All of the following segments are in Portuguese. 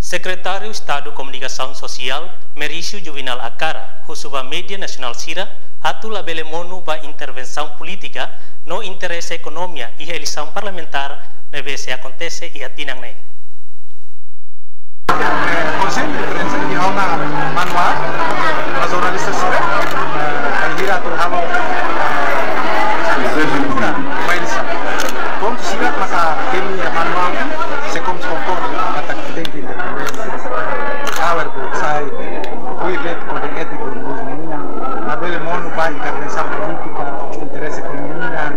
Secretário Estado de Comunicação Social, Merício Juvinal Acara, Husuba Mídia Nacional Sira, atula belemonu ba intervenção política no interesse economia e eleição parlamentar na vez se acontece e atinang ne. Conselho de imprensa e há uma manual a jornalista Sira, a Hira Turhalo, vai lição. Como Sira maka kini manual se como se comporta kata tem que awal bu sai kuivet kode ético na bele mono vai intervenção política interesse economia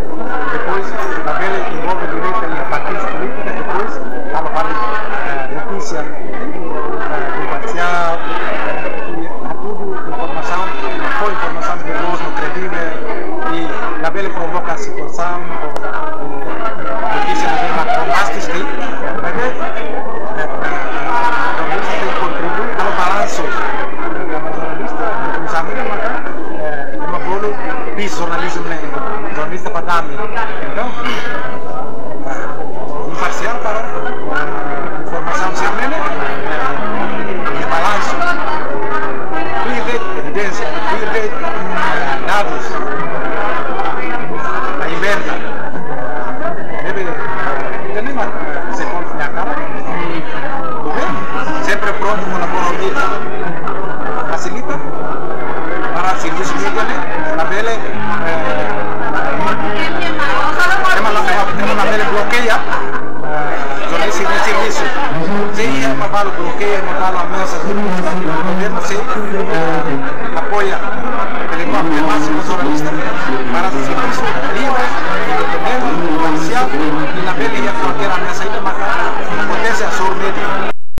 depois na bele envolve direita e partidos políticos depois kalau vale notícia imparcial tudo informação foi informação veloz no credível e na bele provoca a situação notícia na bele bombástica vai ver contribui ao balanço da jornalista usamanya maka uma bolo bis jornalismo né jornalista padami então imparcial para informação semene e balanço cuide evidência cuide dados a inventa deve terminar se confiar sempre pronto colaborar facilita para serviço mídia na bele tema bele bloqueia jornalista de serviço se é uma bala bloqueia uma bala